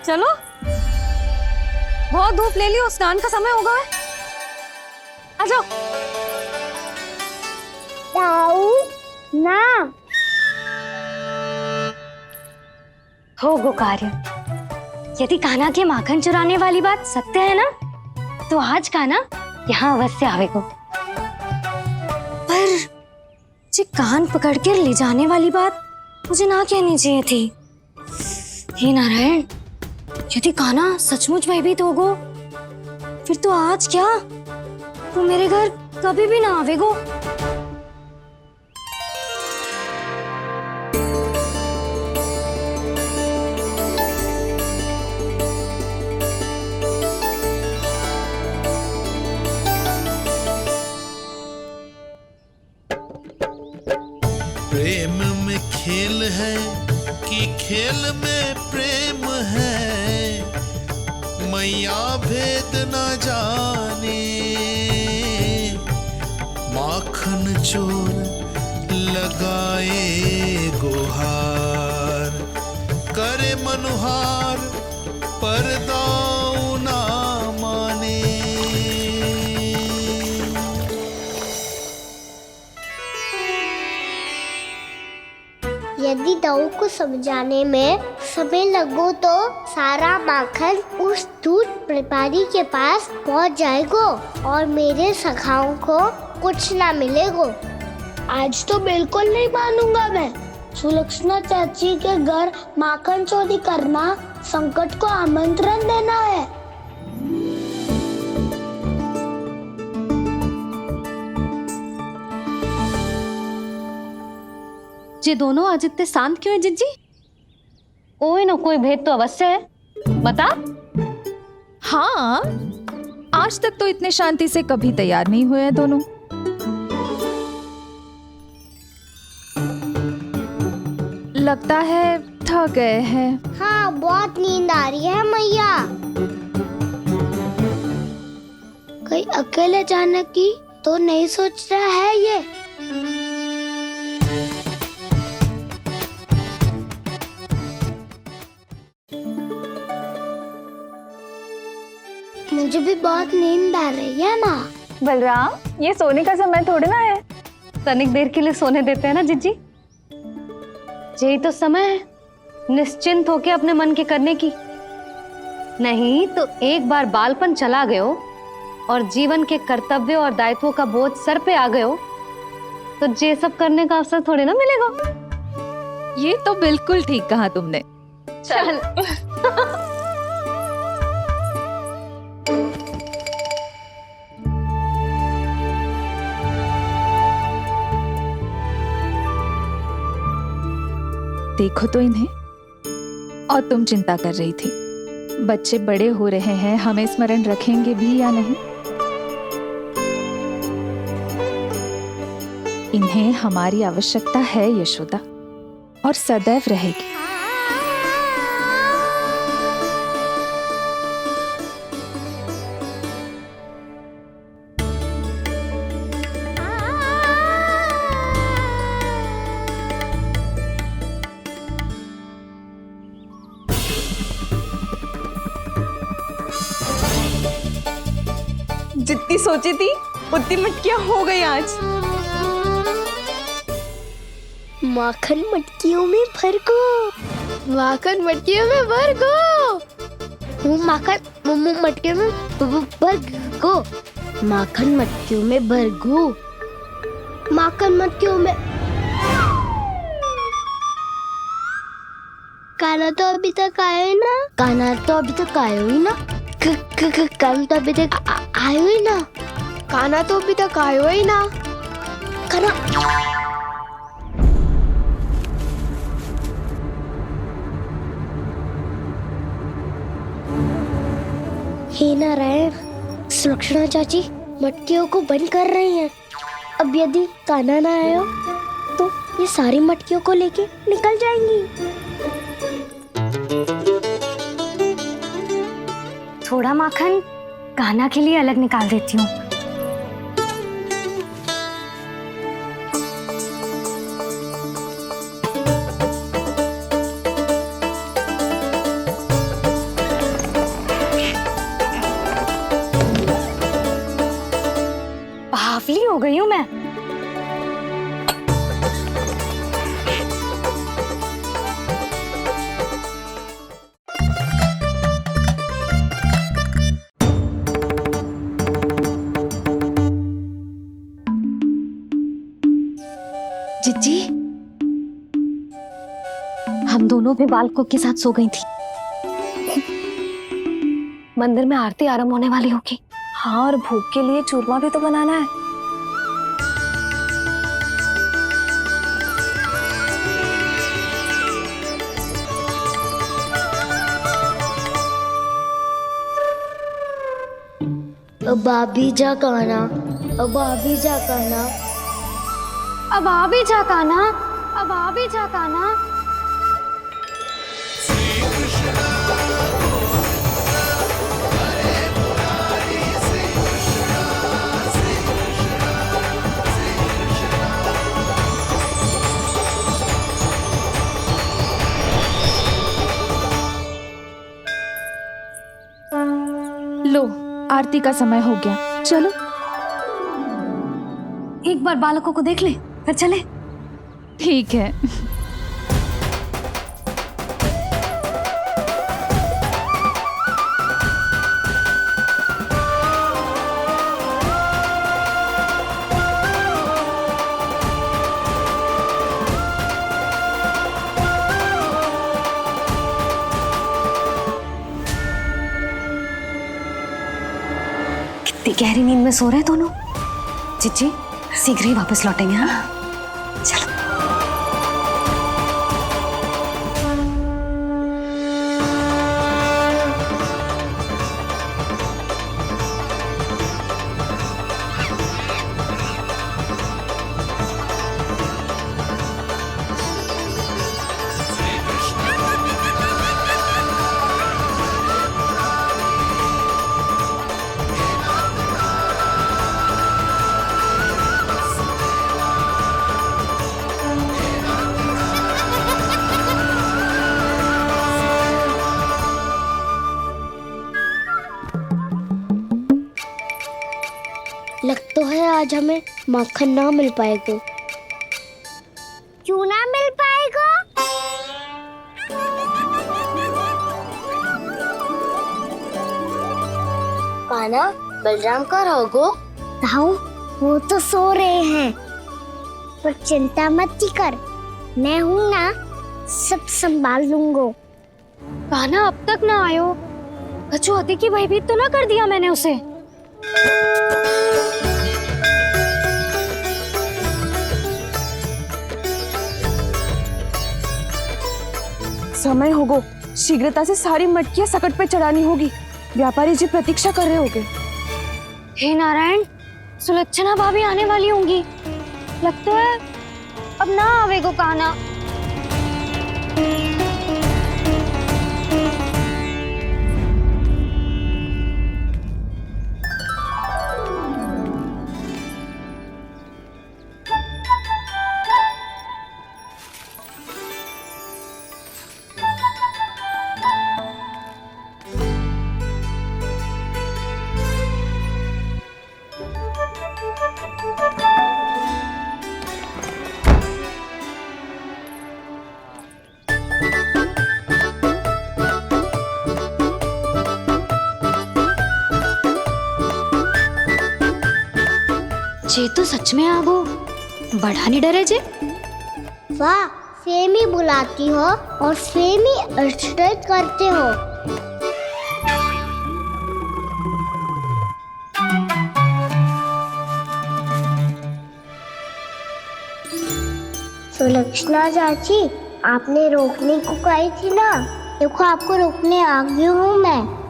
चलो, बहुत धूप ले लियो, स्नान का समय होगा है। आ जाओ। दाऊ ना हो गो कार्य। यदि कान्हा के माखन चुराने वाली बात सत्य है ना, तो आज कान्हा यहाँ अवश्य आवेगो। पर जी कान पकड़ कर ले जाने वाली बात मुझे ना कहनी चाहिए थी। हे नारायण, यदि कान्हा सचमुच भयभीत होगो, फिर तो आज क्या, तो मेरे घर कभी भी ना आवेगो। प्रेम में खेल है कि खेल में प्रेम है, मैया भेद न जाने। माखन चोर लगाए गुहार, करे मनुहार पर दाऊ ना माने। यदि दाऊ को समझाने में समय लगो तो सारा माखन उस दूध व्यापारी के पास पहुंच जाएगा और मेरे सखाओं को कुछ ना मिलेगा। आज तो बिल्कुल नहीं मानूंगा मैं। सुलक्षणा चाची के घर माखन चोरी करना संकट को आमंत्रण देना है। ये दोनों आज इतने शांत क्यों है जिज्जी? कोई ना कोई भेद तो अवश्य है, बता। हाँ, आज तक तो इतने शांति से कभी तैयार नहीं हुए हैं दोनों। लगता है थक गए हैं। हाँ, बहुत नींद आ रही है मैया। कहीं अकेले जाने की तो नहीं सोच रहा है ये? मुझे भी बहुत नींद आ रही है माँ। बलराम, ये सोने का समय थोड़ी ना है। तनिक देर के लिए सोने देते हैं ना जिज्जी। यही तो समय है निश्चिंत होके अपने मन के करने की। नहीं तो एक बार बालपन चला गयो और जीवन के कर्तव्यों और दायित्वों का बोझ सर पे आ गयो, तो ये सब करने का अवसर थोड़ी ना मिलेगा। ये तो बिल्कुल ठीक कहा तुमने। चल। देखो तो इन्हें। और तुम चिंता कर रही थी बच्चे बड़े हो रहे हैं, हमें स्मरण रखेंगे भी या नहीं। इन्हें हमारी आवश्यकता है यशोदा, और सदैव रहेगी। जितनी सोची थी उतनी मटकियां हो गई आज। माखन मटकियों में भर गो। माखन मटकियों में भर गो। माखन मटकियों में भर गो। माखन मटकियों में भर गो। माखन मटकियों में। कान्हा तो अभी तक आया ही ना। कान्हा तो अभी तक आया ही ना। कान्हा तो अभी तक आयो ही ना। कान्हा तो अभी तक आयो ही ना। कान्हा हे नारायण, सुलक्षणा चाची मटकियों को बंद कर रही हैं। अब यदि कान्हा ना आया तो ये सारी मटकियों को लेके निकल जाएंगी। थोड़ा माखन कान्हा के लिए अलग निकाल देती हूँ। जिज्जी, हम दोनों भी बालकों के साथ सो गई थी। मंदिर में आरती आरंभ होने वाली होगी। हाँ, और भूख के लिए चूरमा भी तो बनाना है। अब भाभी जा कहना, अब भाभी जा कहना, अब आ भी जा काना, अब आ भी जा काना। लो, आरती का समय हो गया, चलो। एक बार बालकों को देख ले, फिर चले। ठीक है। कितनी गहरी नींद में सो रहे हैं दोनों। जिज्जी, शीघ्र ही वापस लौटेंगे। हाँ, चलो। लग तो है आज हमें माखन ना मिल पाएगा। क्यों ना मिल पाएगा? कान्हा, बलराम का रहोगो? ताऊ, वो तो सो रहे हैं, पर चिंता मत कर, मैं हूँ ना, सब संभाल लूंगा। कान्हा अब तक ना आयो, कछु हाथी की भयभीत तो ना कर दिया मैंने उसे? समय होगो, शीघ्रता से सारी मटकियां सकट पे चढ़ानी होगी। व्यापारी जी प्रतीक्षा कर रहे होंगे। हे नारायण, सुलक्षणा भाभी आने वाली होंगी। लगता है अब ना आवेगो कान्हा। जे तो सच में आगो, बड़ा नहीं डरे जे। वाह, सेम ही बुलाती हो और सेम ही अर्चित करते हो। सुलक्षणा चाची, आपने रोकने को कही थी ना, देखो आपको रोकने आ गई हूँ मैं।